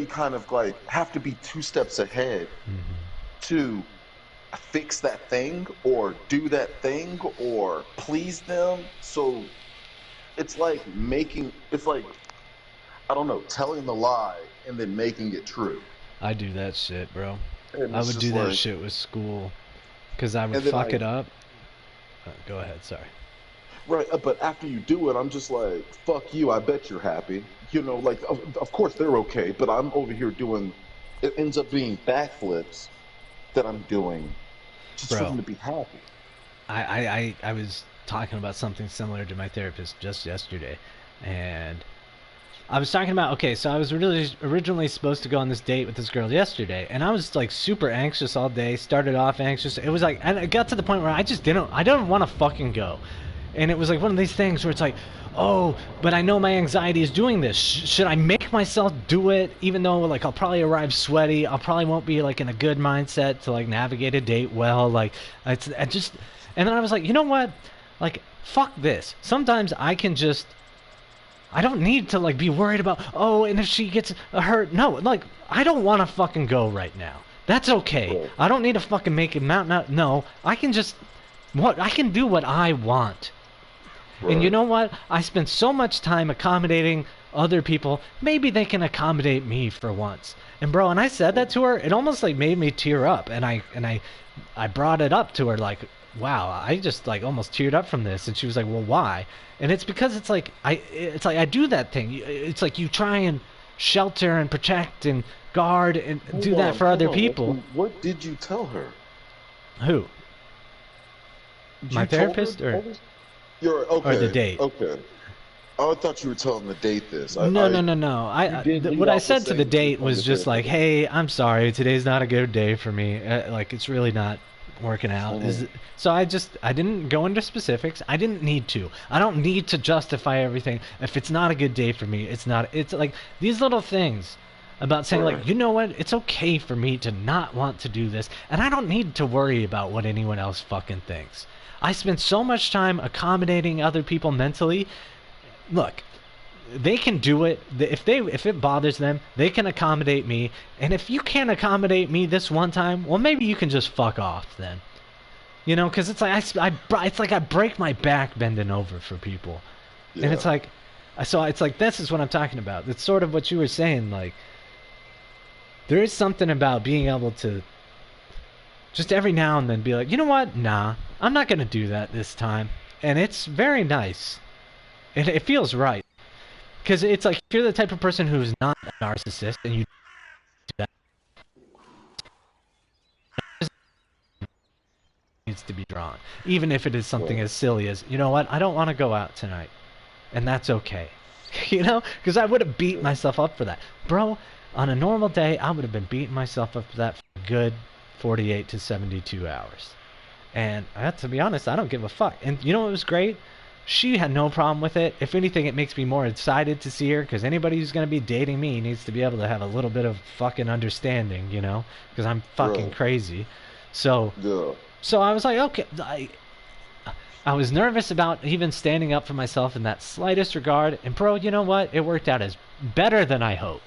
already kind of like have to be 2 steps ahead to fix that thing or do that thing or please them. So it's like I don't know, telling the lie and then making it true. I do that shit, bro. And I it's would just do that like, shit with school, because I would and then fuck it up. Go ahead, sorry. right, but after you do it, I'm just like, fuck you, I bet you're happy. You know, like, of course they're okay, but I'm over here doing, it ends up being backflips that I'm doing just for them Bro, to be happy. I was talking about something similar to my therapist just yesterday, and I was talking about, okay, so I was really originally supposed to go on this date with this girl yesterday, and I was like super anxious all day. Started off anxious. It was like, and it got to the point where I didn't want to fucking go, and it was like one of these things where it's like, oh, but I know my anxiety is doing this. Should I make myself do it, even though like I'll probably arrive sweaty, I probably won't be like in a good mindset to like navigate a date well, like I just, and then I was like, you know what, like fuck this. Sometimes I don't need to like be worried about, oh, and if she gets hurt. No, like I don't want to fucking go right now. That's okay. Right, I don't need to fucking make it mountain out. No, I can just I can do what I want. And you right. know what? I spend so much time accommodating other people. Maybe they can accommodate me for once. And bro, and I said that to her, it almost like made me tear up. And I brought it up to her like, wow, I just like almost teared up from this. And she was like, well, why? And it's because it's like I do that thing. It's like you try and shelter and protect and guard and do that for Hold other on. people. What did you tell her? Who? My You told her therapist or all this? You're the okay, date? okay. Oh, I thought you were telling the date this. No, no, no, no. You did lead What I off with said to the saying that you were date telling was the just like, therapist. "Hey, I'm sorry. Today's not a good day for me. Like, it's really not working out." Mhm. So I didn't go into specifics. I didn't need to. I don't need to justify everything. If it's not a good day for me, it's not. It's like these little things about saying like, Right. you know what? It's okay for me to not want to do this, and I don't need to worry about what anyone else fucking thinks. I spend so much time accommodating other people mentally. Look, they can do it. If it bothers them, they can accommodate me. And if you can't accommodate me this one time, well, maybe you can just fuck off then. You know, because it's like it's like I break my back bending over for people, and it's Yeah. like, so it's like this is what I'm talking about. It's sort of what you were saying. Like there is something about being able to just every now and then be like, you know what? Nah, I'm not gonna do that this time, and it's very nice. It feels right. Because it's like if you're the type of person who's not a narcissist and you do that, it needs to be drawn. Even if it is something Right. as silly as, you know what, I don't want to go out tonight. And that's okay. You know? Because I would have beat Yeah. myself up for that. Bro, on a normal day, I would have been beating myself up for that for a good 48 to 72 hours. And to be honest, I don't give a fuck. And you know what was great? She had no problem with it. If anything, it makes me more excited to see her because anybody who's going to be dating me needs to be able to have a little bit of fucking understanding, you know? Because I'm fucking Right. crazy. So, Yeah. so I was like, okay. I was nervous about even standing up for myself in that slightest regard. And, bro, you know what? It worked out as better than I hoped,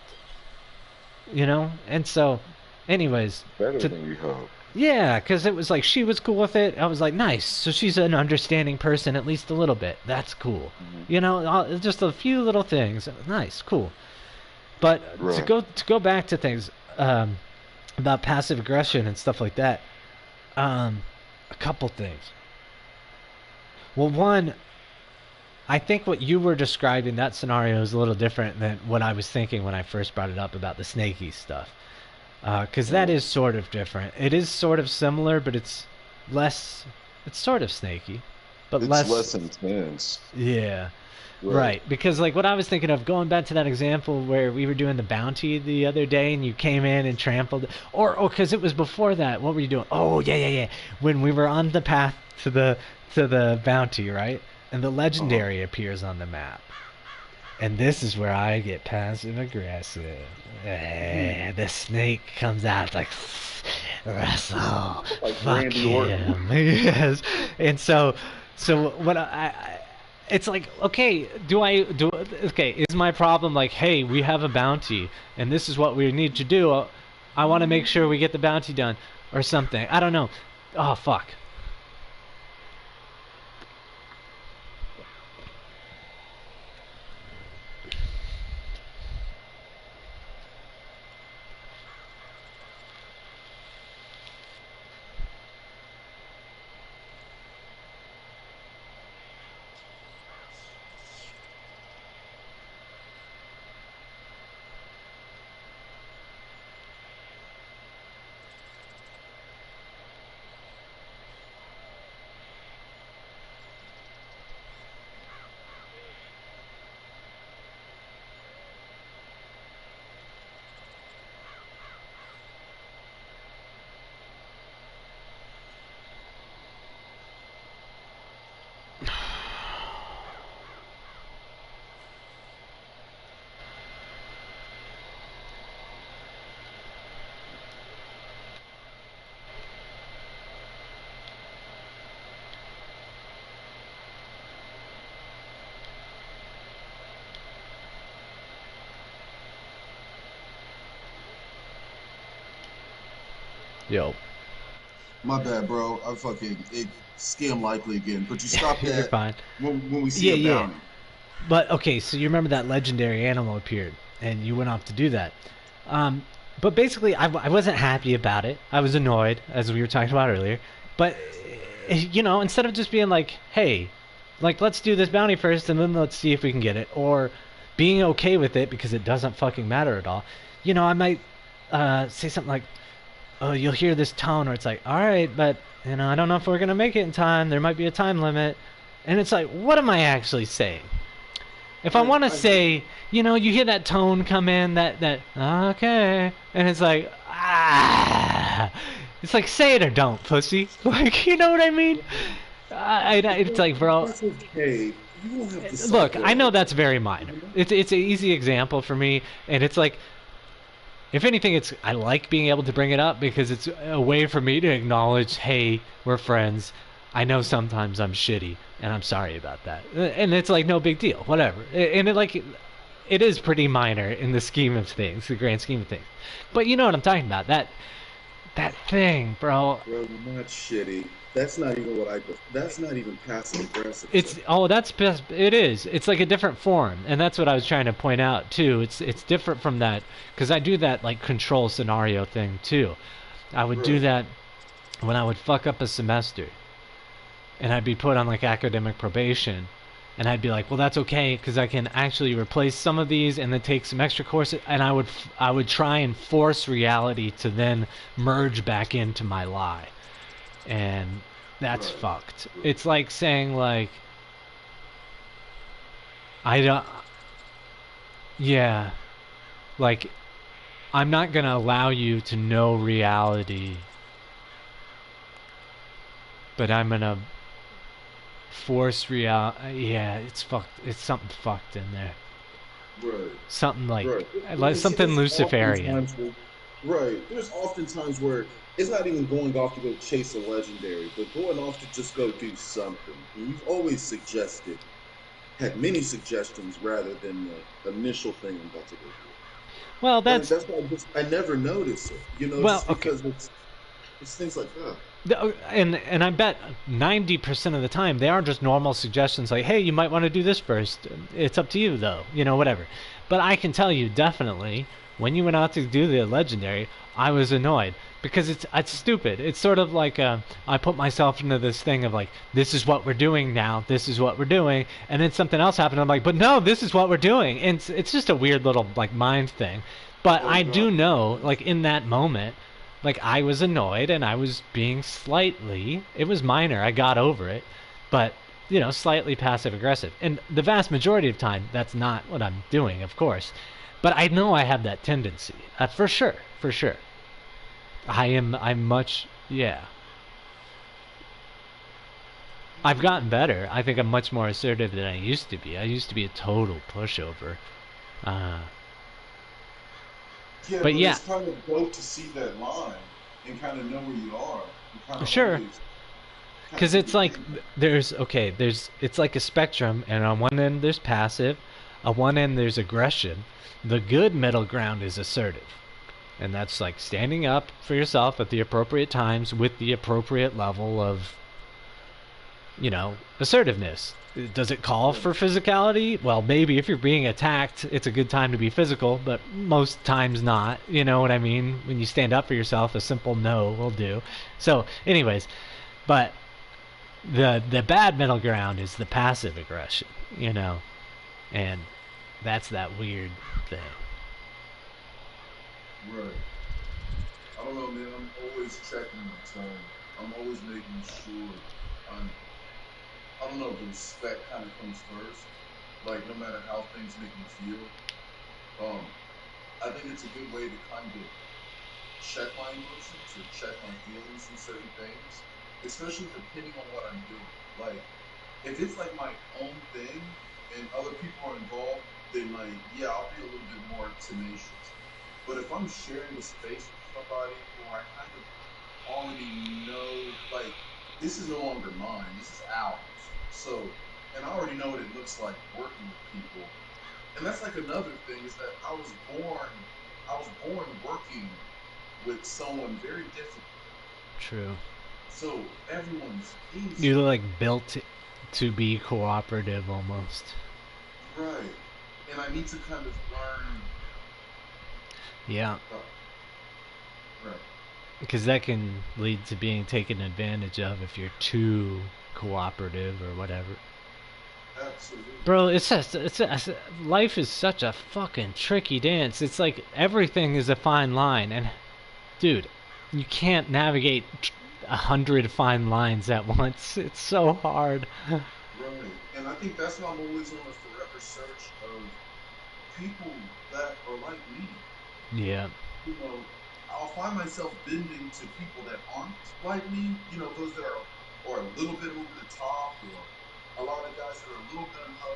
you know? And so, anyways, Better to than you hope. yeah, because it was like she was cool with it. I was like, nice. So she's an understanding person, at least a little bit. That's cool. Hmm. You know, just a few little things. Nice, cool. But Right. to go back to things about passive aggression and stuff like that. A couple things. Well, one, I think what you were describing that scenario is a little different than what I was thinking when I first brought it up about the snaky stuff. Because that Mm. is sort of different. It is sort of similar, but it's less. It's sort of snaky, but It's less. less intense. Yeah, Right. right. Because like what I was thinking of, going back to that example where we were doing the bounty the other day, and you came in and trampled, or because it was before that. What were you doing? Oh yeah, yeah, yeah. When we were on the path to the bounty, right? And the Uh-huh. legendary appears on the map. And this is where I get passive aggressive. The snake comes out like, Russell, Like fuck Randy Orton. him. Yes. And so what it's like, okay, okay, is my problem like, hey, we have a bounty and this is what we need to do. I want to make sure we get the bounty done or something. I don't know. Oh fuck. Yo. My bad, bro. I fucking scam likely again. But you stop You're that fine. when we see Yeah, a yeah. bounty. But okay, so you remember that legendary animal appeared, and you went off to do that. Um, but basically, I wasn't happy about it. I was annoyed, as we were talking about earlier. But you know, instead of just being like, "Hey, like let's do this bounty first, and then let's see if we can get it," or being okay with it because it doesn't fucking matter at all, you know, I might say something like, "Oh, you'll hear this tone," or it's like, "All right, but you know, I don't know if we're gonna make it in time. There might be a time limit," and it's like, what am I actually saying? If I want to I hear say, you know, you hear that tone come in, that okay, and it's like it's like say it or don't, pussy. Like you know what I mean? It's like, bro, that's okay. You don't have to look, I know that's very minor. you know? It's an easy example for me, and it's like, if anything, it's I like being able to bring it up because it's a way for me to acknowledge, hey, we're friends. I know sometimes I'm shitty, and I'm sorry about that. And it's like no big deal, whatever. And it is pretty minor in the scheme of things, the grand scheme of things. But you know what I'm talking about? That thing, bro. Bro, you're not shitty. That's not even what I. That's not even passive aggressive, sir. It's that's best. It is. It's like a different form, and that's what I was trying to point out too. It's different from that because I do that like control scenario thing too. I would do Right. that when I would fuck up a semester, and I'd be put on like academic probation, and I'd be like, well, that's okay because I can actually replace some of these and then take some extra courses, and I would try and force reality to then merge back into my lie, and that's Right. fucked. Right. It's like saying like I don't. Yeah, like I'm not gonna allow you to know reality, but I'm gonna force real. Yeah, it's fucked. It's something fucked in there. Right. Something Right. like And see, something there's Luciferian. oftentimes where, right. There's oftentimes where it's not even going off to go chase a legendary, but going off to just go do something. And you've always suggested, had many suggestions rather than the initial thing I'm about to go do. Well, And that's that's why I never notice it, well, just okay. because it's things like that. And I bet 90% of the time they are just normal suggestions like, hey, you might want to do this first. It's up to you though, you know, whatever. But I can tell you definitely when you went out to do the legendary, I was annoyed because it's stupid. It's sort of like I put myself into this thing of like, this is what we're doing now, this is what we're doing, and then something else happened. I'm like, but no, this is what we're doing, and it's just a weird little like mind thing. But Oh I God. do know, like in that moment, like I was annoyed and I was being slightly, it was minor, I got over it, but you know, slightly passive aggressive. And the vast majority of time that's not what I'm doing, of course. But I know I have that tendency. For sure, for sure. I'm much yeah. I've gotten better. I think I'm much more assertive than I used to be. I used to be a total pushover. Uh, Yeah, but but yeah, it's kind of dope to see that line and kind of know where you are and kind of sure. always Because it's like there's it's like a spectrum, and on one end there's passive, on one end there's aggression. The good middle ground is assertive, and that's like standing up for yourself at the appropriate times with the appropriate level of assertiveness. Does it call Right. for physicality? Well, maybe if you're being attacked, it's a good time to be physical, but most times not. You know what I mean? When you stand up for yourself, a simple no will do. So, anyways, but the bad middle ground is the passive aggression, and that's that weird thing. Right. I don't know, man. I'm always checking my tone. I'm always making sure I'm. I don't know. The respect kind of comes first. Like no matter how things make me feel. Um, I think it's a good way to kind of check my emotions or check my feelings in certain things, especially depending on what I'm doing. Like if it's like my own thing and other people are involved, then like yeah, I'll be a little bit more tenacious. But if I'm sharing a space with somebody or I kind of already know like this is no longer mine, this is ours. So and I already know what it looks like working with people. And that's like another thing is that I was born working with someone very difficult. True. So everyone's You're patient. like built to be cooperative almost. Right. And I need to kind of learn Yeah, the right. because that can lead to being taken advantage of if you're too cooperative or whatever. Absolutely. Bro, life is such a fucking tricky dance. It's like everything is a fine line, and dude, you can't navigate 100 fine lines at once. It's so hard. Right. And I think that's why I'm always on a forever search of people that are like me. Yeah, You know, I'll find myself bending to people that aren't like me, those that are a little bit over the top or a lot of guys that are a little gun ho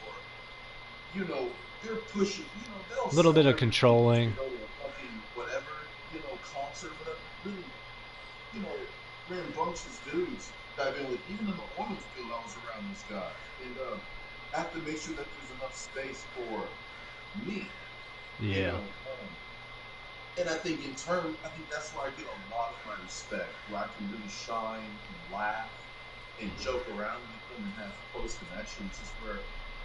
or they're pushing, they'll a little bit sell of everything just to controlling. go to a fucking whatever, concert or whatever. Really, you know, rambunctious dudes dive in with. Even in the oil field, I was around those guys, and I have to make sure that there's enough space for me, you Yeah. know. And I think in turn, I think that's where I get a lot of my respect, where I can really shine and laugh and joke around with them and have close connections, is where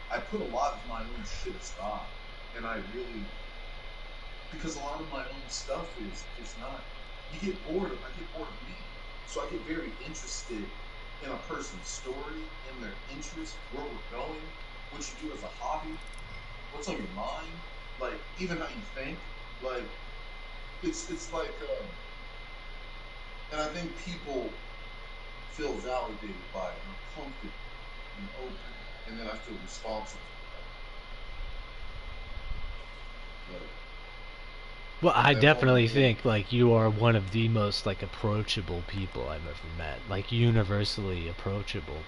I put a lot of my own shit aside. And I really, because a lot of my own stuff is not, I get bored of me. So I get very interested in a person's story, in their interest, where we're going, what you do as a hobby, what's on your mind, like even how you think. Like it's like and I think people feel validated by it and are comfortable and open, and then I feel responsible for that. Like Well, I that's all definitely important. think like you are one of the most like approachable people I've ever met. Like universally approachable.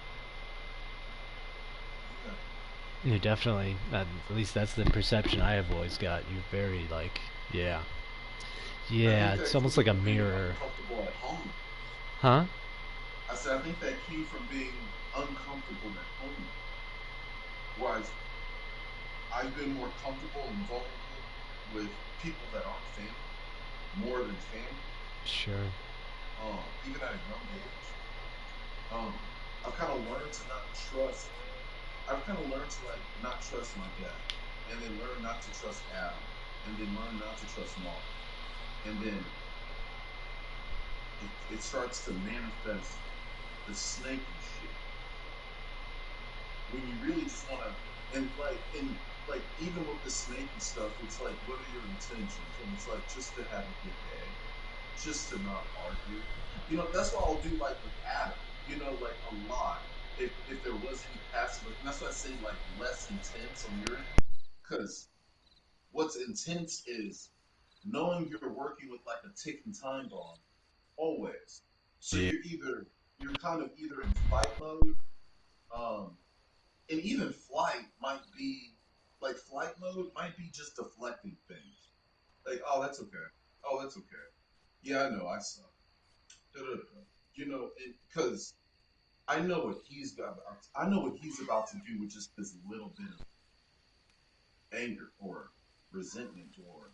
Yeah, You're definitely, at least that's the perception I have always got. You're very like, yeah, I yeah. think It's that almost came like a from being mirror, uncomfortable at home. huh? I said I think that came from being uncomfortable at home, whereas I've been more comfortable and vulnerable with people that aren't family more than family. Sure. Even at a young age. Um, I've kind of learned to not trust. I've kind of learned to like not trust my dad, and then learn not to trust Adam, and then learn not to trust Mark, and then it starts to manifest the snaky shit when you really just want to, and like even with the snaky stuff, it's like what are your intentions? And it's like just to have a good day, just to not argue. That's what I'll do like with Adam. Like a lot. If there was any passive, and that's why I say like less intense on your end, because what's intense is knowing you're working with like a ticking time bomb always. So Yeah. you're kind of either in fight mode, um, and even flight mode might be just deflecting things. Like, oh, that's okay. Oh, that's okay. Yeah, I know, I suck. Da, da, da. Because I know what he's got. I know what he's about to do with just this little bit of anger or resentment or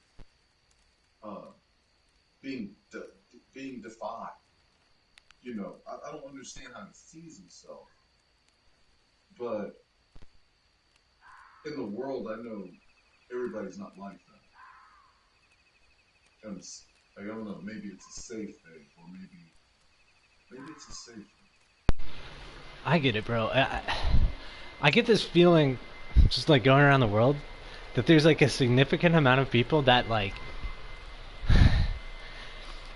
uh, being being defied. I don't understand how he sees himself, but in the world, I know everybody's not like that. And I don't know. Maybe it's a safe thing, or maybe it's a safe thing. I get it, bro. I get this feeling, just like going around the world, that there's like a significant amount of people that like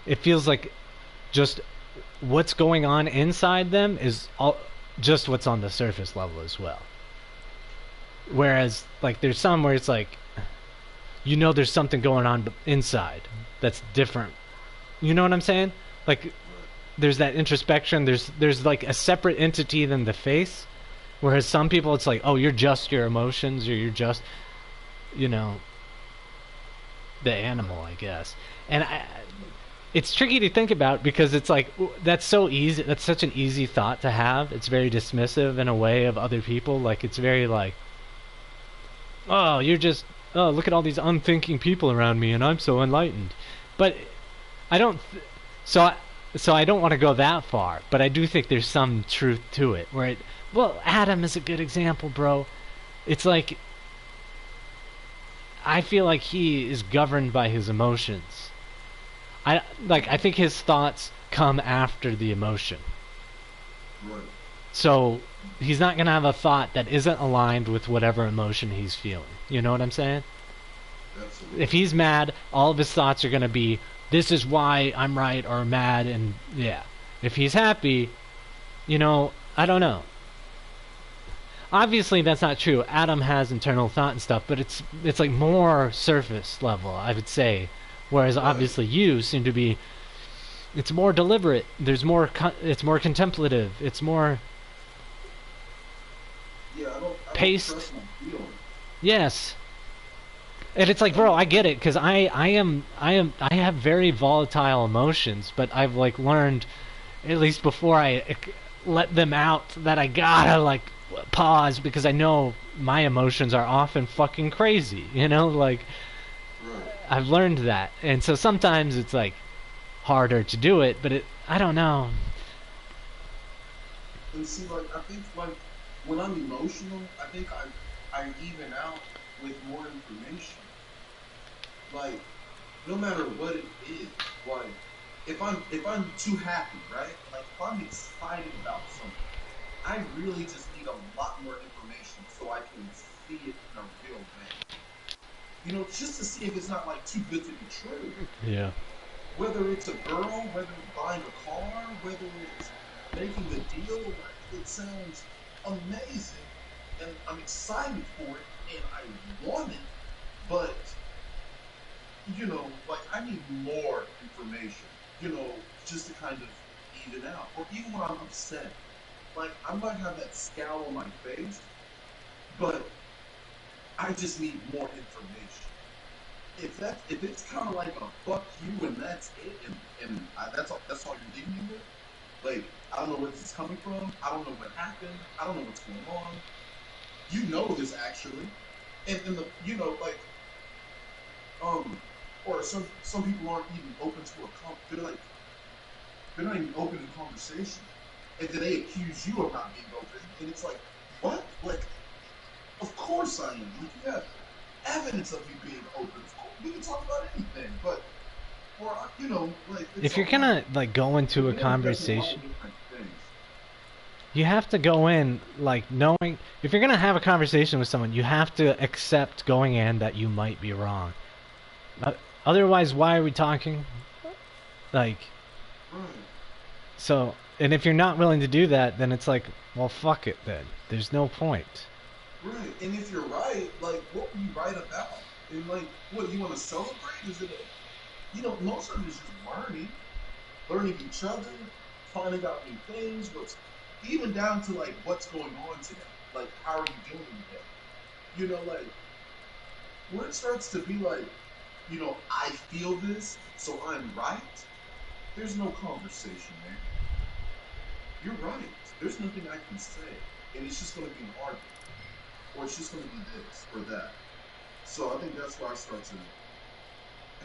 it feels like just what's going on inside them is all just what's on the surface level as well. Whereas like there's some where it's like there's something going on inside that's different. You know what I'm saying? Like Right. there's that introspection. There's like a separate entity than the face. Whereas some people it's like, oh, you're just your emotions, or you're just you know the Right. animal, I guess. And it's tricky to think about because it's like that's so easy. That's such an easy thought to have. It's very dismissive in a way of other people. Like it's very like, oh, you're just oh, look at all these unthinking people around me, and I'm so enlightened. But I don't. So I don't want to go that far. But I do think there's some truth to it. Well, Adam is a good example, bro. It's like I feel like he is governed by his emotions. I think his thoughts come after the emotion. Right. So he's not gonna have a thought that isn't aligned with whatever emotion he's feeling. You know what I'm saying? If Absolutely. he's mad, all of his thoughts are gonna be, "This is why I'm right," or "mad," and yeah. If he's happy, I don't know. Obviously, that's not true. Adam has internal thought and stuff, but it's like more surface level, I would say. Whereas Right. obviously you seem to be it's more deliberate. There's more. It's more contemplative. It's more Yeah. I don't trust paced. my feelings. Yes, and it's like, I don't. bro, I get it because I have very volatile emotions, but I've like learned at least before I let them out that I gotta like pause because I know my emotions are often fucking crazy. Like Right. I've learned that, and so sometimes it's like harder to do it, but I don't know. And see, like I think like when I'm emotional, I think I even out with more information. Like no matter what it is, like if I'm too happy, right? Like if I'm excited about something, I really just need a lot more information so I can see it in a real way. Just to see if it's not like too good to be true. Yeah. Whether it's a girl, whether it's buying a car, whether it's making a deal, like it sounds amazing and I'm excited for it and I want it, but like I need more information, just to kind of even out. Or even when I'm upset, like I might have that scowl on my face, but I just need more information. If it's kind of like a fuck you and that's it, and that's all you're leaving me with. Like I don't know where this is coming from. I don't know what happened. I don't know what's going on. You know this actually, and like um, or some people aren't even open to a they're not even open to conversation, and then they accuse you of not being open, and it's like what? Like of course I am. Like you have evidence of me being open. Of course, we can talk about anything, but or like it's If a you're lot. gonna like go into With a men, that's a lot conversation, of different things. you have to go in like knowing if you're gonna have a conversation with someone, you have to accept going in that you might be wrong. Uh, Otherwise, why are we talking? Like, Right, so, and if you're not willing to do that, then it's like, well, fuck it then. There's no point. right. And if you're right, like, what were you right about? And like, what you want to celebrate? Is it most of it is just learning each other, finding out new things. What's even down to like what's going on today. Like, how are you doing today? Like when it starts to be like, I feel this, so I'm right. There's no conversation there. you're right. There's nothing I can say, and it's just going to be an argument, or it's just going to be this or that. So I think that's why I start to,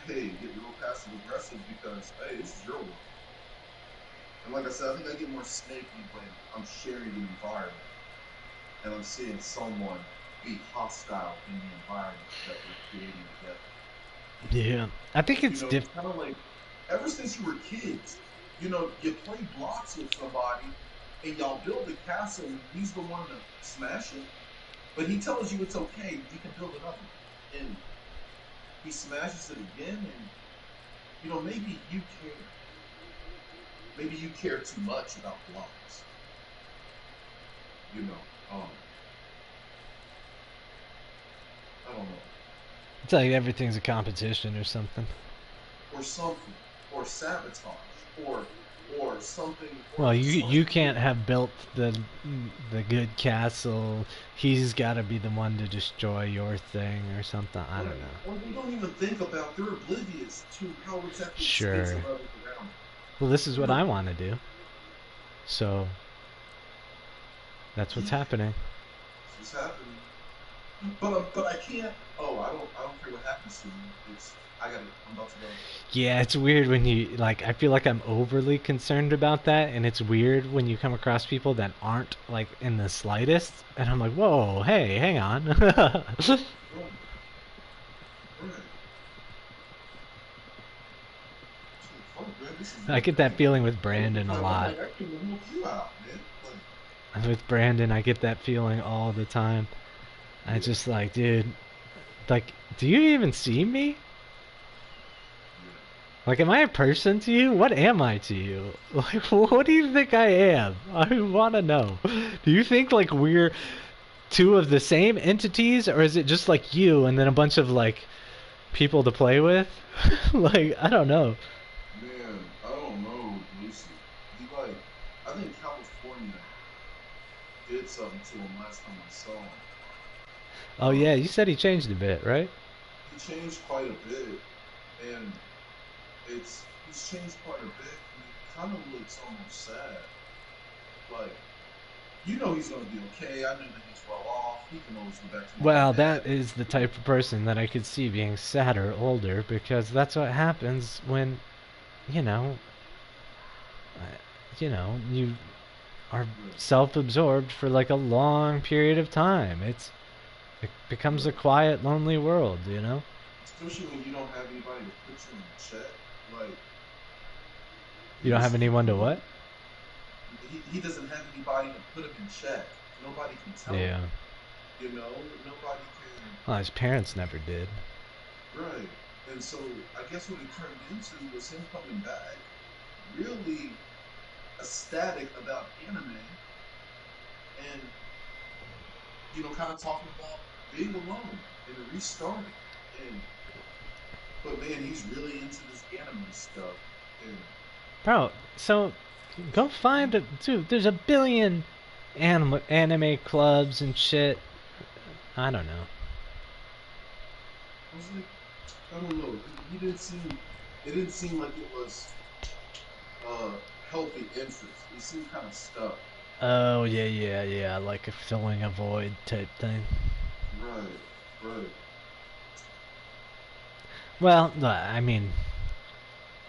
hey, get real passive aggressive because, hey, this is your world. And like I said, I think I get more snaky when I'm sharing an environment and I'm seeing someone be hostile in the environment that we're creating together. Yeah, I think You it's know, it's kind of like ever since you were kids, you play blocks with somebody and y'all build a castle and he's the one to smash it, but he tells you it's okay, you can build another one. And he smashes it again, and maybe you care. Maybe you care too much about blocks. You know, um, I don't know. it's like everything's a competition or something. Or something, or sabotage, or something, or Well, you some can't have built the good castle. He's got to be the one to destroy your thing or something. I don't right. know. Or they don't even think about. They're oblivious to how it's at the expense Sure. of others around them. Well, this is what They're I want to do. So that's what's yeah, happening. it's happening. But I can't. Oh, I don't care what happens to me. It's I got it. I'm about to go. Yeah, it's weird when you like. I feel like I'm overly concerned about that, and it's weird when you come across people that aren't like in the slightest, and I'm like, whoa, hey, hang on. Right, right. It's like fuck, man. This is I your get that thing. feeling with Half the Brandon a time I'm lot. like, I can't even help you out, man. Like, With Brandon, I get that feeling all the time. I yeah, just like, dude, like, do you even see me? yeah. Like, am I a person to you? What am I to you? Like, what do you think I am? I want to know. Do you think, like, we're two of the same entities, or is it just, like, you and then a bunch of, like, people to play with? Like, I don't know. Man, I don't know, Lucy. I think California did something to him last time I saw him. Oh, yeah, Um, you said he changed a bit, right? he changed quite a bit, and he's changed quite a bit, and it kind of looks almost sad. Like, he's gonna be okay. I know that he's well off. He can always go back to mom and Well, dad. that is the type of person that I could see being sadder older, because that's what happens when, you know, you are Right, self-absorbed for like a long period of time. It becomes a right. quiet, lonely world. Especially when you don't have anybody to put you in check. Like You don't have anyone to what? he doesn't have anybody to put him in check. Nobody can tell him. Yeah. Nobody can. Well, his parents never did. Right. And so I guess what it turned into was him coming back, really ecstatic about anime, and kind of talking about being alone and restarting. And but man, he's really into this anime stuff. And Bro, so go find a dude. There's a billion anime clubs and shit. I don't know. I was like, I don't know. He didn't seem. It didn't seem like it was healthy interest. He seemed kind of stuck. Oh yeah, yeah, yeah, like a filling a void type thing. Right, right. Well, I mean,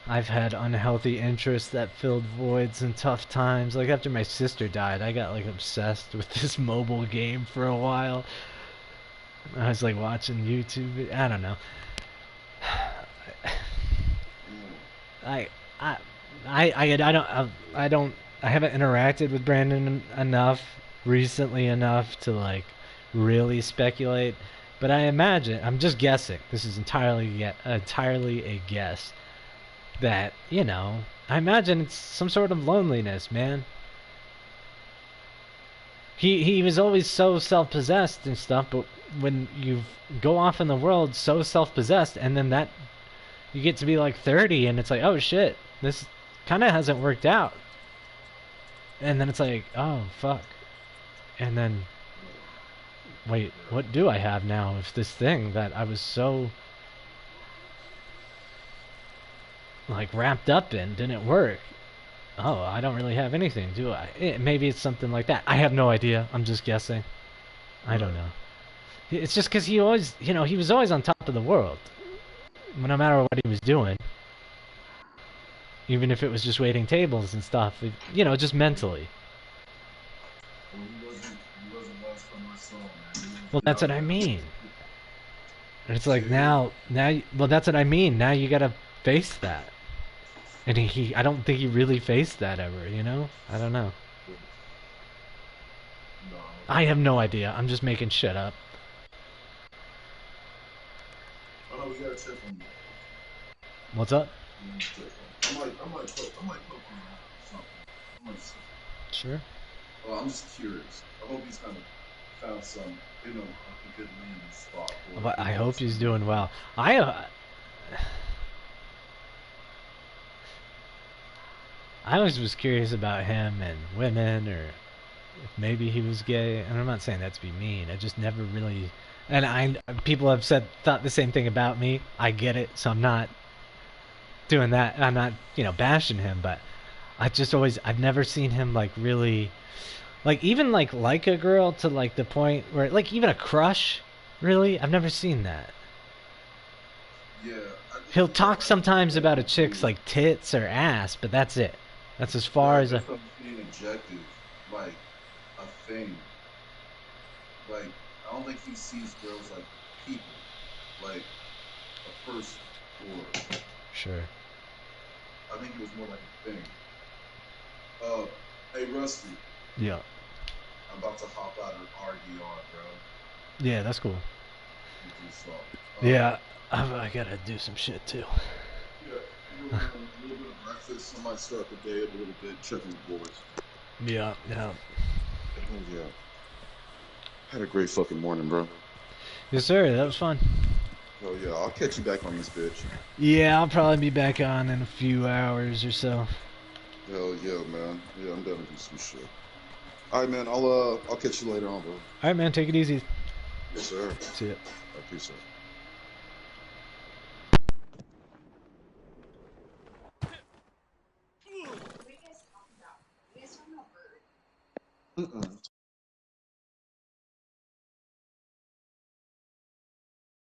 I've had unhealthy interests that filled voids in tough times. Like after my sister died, I got like obsessed with this mobile game for a while. I was like watching YouTube. I don't know. Mm, I I I don't I haven't interacted with Brandon enough recently enough to like really speculate. But I imagine I'm just guessing. This is entirely a guess. That I imagine it's some sort of loneliness, man. He was always so self-possessed and stuff, but when you go off in the world so self-possessed, and then that you get to be like 30, and it's like, oh shit, this kind of hasn't worked out, and then it's like, oh fuck, and then right, wait, right. what do I have now if this thing that I was so like wrapped up in didn't work? oh, I don't really have anything, do I? Maybe it's something like that. I have no idea. I'm just guessing. I don't Right. know. It's just because he always, he was always on top of the world, no matter what he was doing. Even if it was just waiting tables and stuff, just mentally. Well, he wasn't lost from my soul, man. He was Well, just that's what out I there. mean. And it's like Shit. now, well, that's what I mean. Now you gotta face that. And I don't think he really faced that ever, I don't know. No. I have no idea. I'm just making shit up. Oh no, we gotta check on you. What's up? We need to check on you. I might poke him around or something. I might see. Sure. Well, I'm just curious. I hope he's kind of found some, a good landing spot for But I hope whoever's he's coming doing in well. next. I always was curious about him and women, or if maybe he was gay. And I'm not saying that to be mean. I just never really. And people have thought the same thing about me. I get it, so I'm not doing that. I'm not, bashing him, but I've never seen him like really, like even like a girl to like the point where like even a crush. Really, I've never seen that. Yeah, He'll talk I think sometimes that about a could chick's be. like tits or ass, but that's it. That's as far That as that a. stuff is being objective, like a thing. Like I don't think he sees girls like people, like a person, or Sure. I think it was more like a thing. Uh, hey Rusty, Yeah. I'm about to hop out of RDR, bro. Yeah, that's cool. You just saw. Yeah, I gotta do some shit too. Yeah, a little bit of breakfast. I might start the day up a little bit, checking the boys. Yeah, yeah. Oh yeah, had a great fucking morning, bro. Yes, sir. That was fun. Oh yeah, I'll catch you back on this bitch. Yeah, I'll probably be back on in a few hours or so. Hell yeah, man. Yeah, I'm down to do some shit. All right, man. I'll catch you later on, bro. All right, man. Take it easy. Yes, sir. See ya. I peace out. Mm-mm.